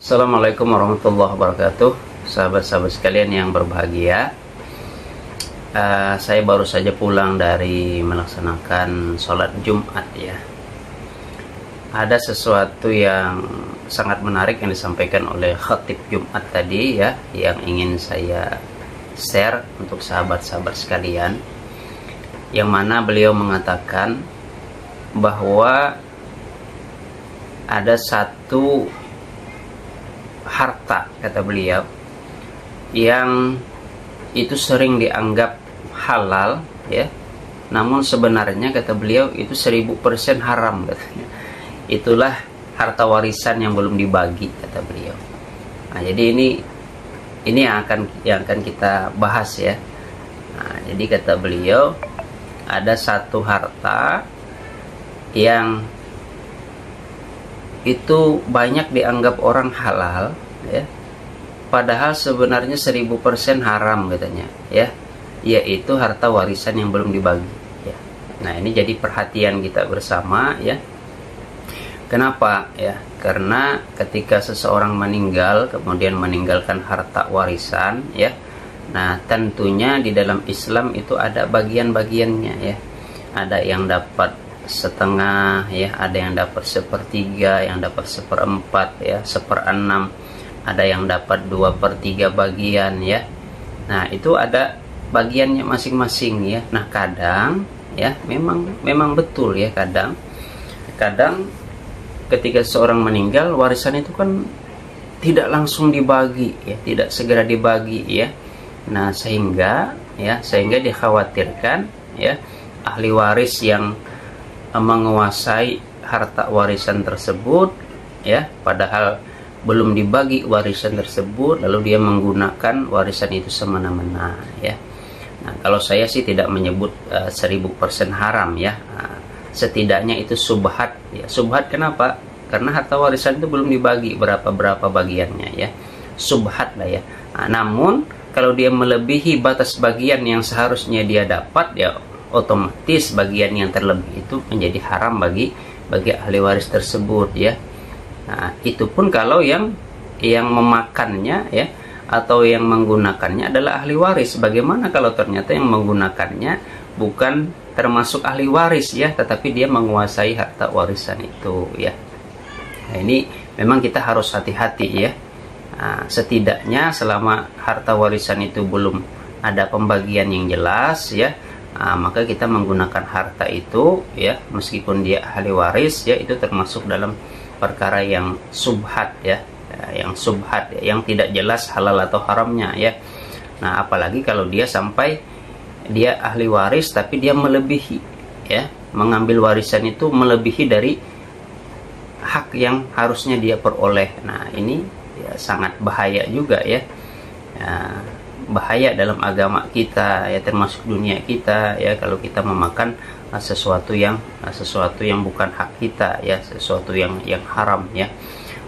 Assalamualaikum warahmatullahi wabarakatuh, sahabat-sahabat sekalian yang berbahagia. Saya baru saja pulang dari melaksanakan sholat Jumat ya. Ada sesuatu yang sangat menarik yang disampaikan oleh khatib Jumat tadi ya, yang ingin saya share untuk sahabat-sahabat sekalian. Yang mana beliau mengatakan bahwa ada satu harta, kata beliau, yang itu sering dianggap halal ya, namun sebenarnya kata beliau itu 1000% haram katanya. Itulah harta warisan yang belum dibagi, kata beliau. Nah, jadi ini yang akan kita bahas ya. Nah, jadi kata beliau ada satu harta yang itu banyak dianggap orang halal ya, padahal sebenarnya 1000% haram katanya ya, yaitu harta warisan yang belum dibagi ya. Nah, ini jadi perhatian kita bersama ya. Kenapa ya? Karena ketika seseorang meninggal kemudian meninggalkan harta warisan ya, nah tentunya di dalam Islam itu ada bagian-bagiannya ya. Ada yang dapat setengah ya, ada yang dapat 1/3, yang dapat 1/4 ya, 1/6, ada yang dapat 2/3 bagian ya. Nah, itu ada bagiannya masing-masing ya. Nah, kadang ya memang betul ya, kadang ketika seorang meninggal warisan itu kan tidak langsung dibagi ya, tidak segera dibagi ya. Nah, sehingga dikhawatirkan ya ahli waris yang menguasai harta warisan tersebut ya, padahal belum dibagi warisan tersebut, lalu dia menggunakan warisan itu semena-mena ya. Nah, kalau saya sih tidak menyebut 1000% haram ya. Nah, setidaknya itu subhat ya. Subhat kenapa? Karena harta warisan itu belum dibagi berapa bagiannya ya. Subhat lah ya. Nah, namun kalau dia melebihi batas bagian yang seharusnya dia dapat ya, otomatis bagian yang terlebih itu menjadi haram bagi ahli waris tersebut ya. Nah, itu pun kalau yang memakannya ya atau yang menggunakannya adalah ahli waris. Bagaimana kalau ternyata yang menggunakannya bukan termasuk ahli waris ya, tetapi dia menguasai harta warisan itu ya. Nah, ini memang kita harus hati-hati ya. Nah, setidaknya selama harta warisan itu belum ada pembagian yang jelas ya, maka kita menggunakan harta itu ya, meskipun dia ahli waris ya, itu termasuk dalam perkara yang subhat ya, yang tidak jelas halal atau haramnya ya. Nah, apalagi kalau dia sampai dia ahli waris tapi dia melebihi ya, mengambil warisan itu melebihi dari hak yang harusnya dia peroleh. Nah, ini ya sangat bahaya juga ya. Bahaya dalam agama kita ya, termasuk dunia kita ya, kalau kita memakan sesuatu yang bukan hak kita ya, sesuatu yang haram ya.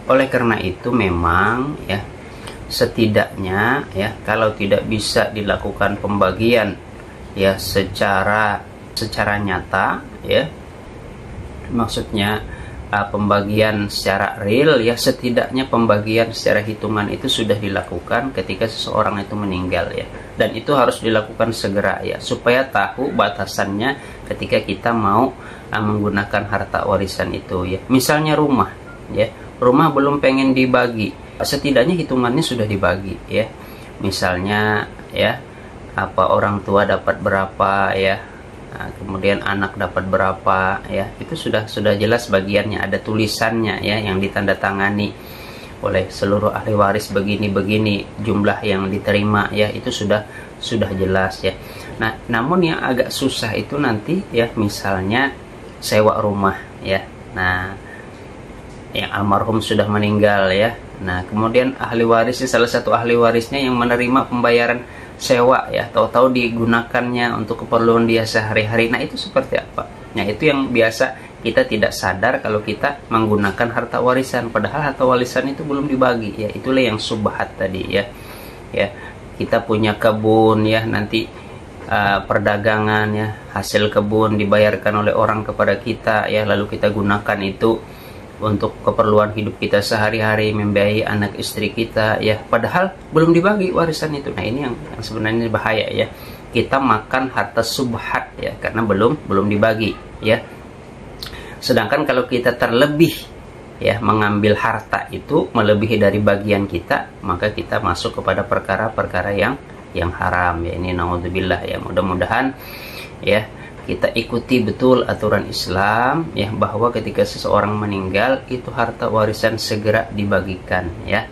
Oleh karena itu memang ya, setidaknya ya, kalau tidak bisa dilakukan pembagian ya secara nyata ya, maksudnya pembagian secara real ya, setidaknya pembagian secara hitungan itu sudah dilakukan ketika seseorang itu meninggal ya, dan itu harus dilakukan segera ya, supaya tahu batasannya ketika kita mau menggunakan harta warisan itu ya. Misalnya rumah ya, rumah belum pengen dibagi, setidaknya hitungannya sudah dibagi ya. Misalnya ya, orang tua dapat berapa ya, nah, kemudian anak dapat berapa ya, itu sudah jelas bagiannya, ada tulisannya ya, yang ditandatangani oleh seluruh ahli waris, begini jumlah yang diterima ya, itu sudah jelas ya. Nah, namun yang agak susah itu nanti ya, misalnya sewa rumah ya. Nah, yang almarhum sudah meninggal ya, nah kemudian ahli warisnya, salah satu ahli warisnya yang menerima pembayaran sewa ya, tahu-tahu digunakannya untuk keperluan dia sehari-hari. Nah, itu seperti apa? Nah, itu yang biasa kita tidak sadar kalau kita menggunakan harta warisan, padahal harta warisan itu belum dibagi ya. Itulah yang subhat tadi ya. Ya, kita punya kebun ya, nanti perdagangan ya, hasil kebun dibayarkan oleh orang kepada kita ya, lalu kita gunakan itu untuk keperluan hidup kita sehari-hari, membiayai anak istri kita ya, padahal belum dibagi warisan itu. Nah ini yang sebenarnya bahaya ya, kita makan harta subhat ya karena belum dibagi ya. Sedangkan kalau kita terlebih ya mengambil harta itu melebihi dari bagian kita, maka kita masuk kepada perkara-perkara yang haram ya. Ini naudzubillah ya. Mudah-mudahan ya kita ikuti betul aturan Islam ya, bahwa ketika seseorang meninggal itu harta warisan segera dibagikan ya.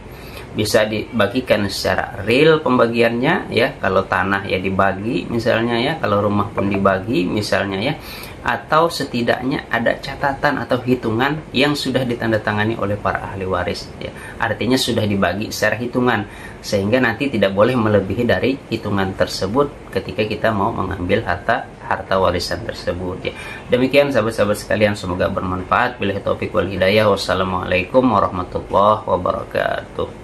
Bisa dibagikan secara real pembagiannya ya, kalau tanah ya dibagi misalnya ya, kalau rumah pun dibagi misalnya ya, atau setidaknya ada catatan atau hitungan yang sudah ditandatangani oleh para ahli waris ya. Artinya sudah dibagi secara hitungan, sehingga nanti tidak boleh melebihi dari hitungan tersebut ketika kita mau mengambil harta warisan tersebut ya. Demikian sahabat-sahabat sekalian, semoga bermanfaat. Billahi taufik wal hidayah. Wassalamualaikum warahmatullahi wabarakatuh.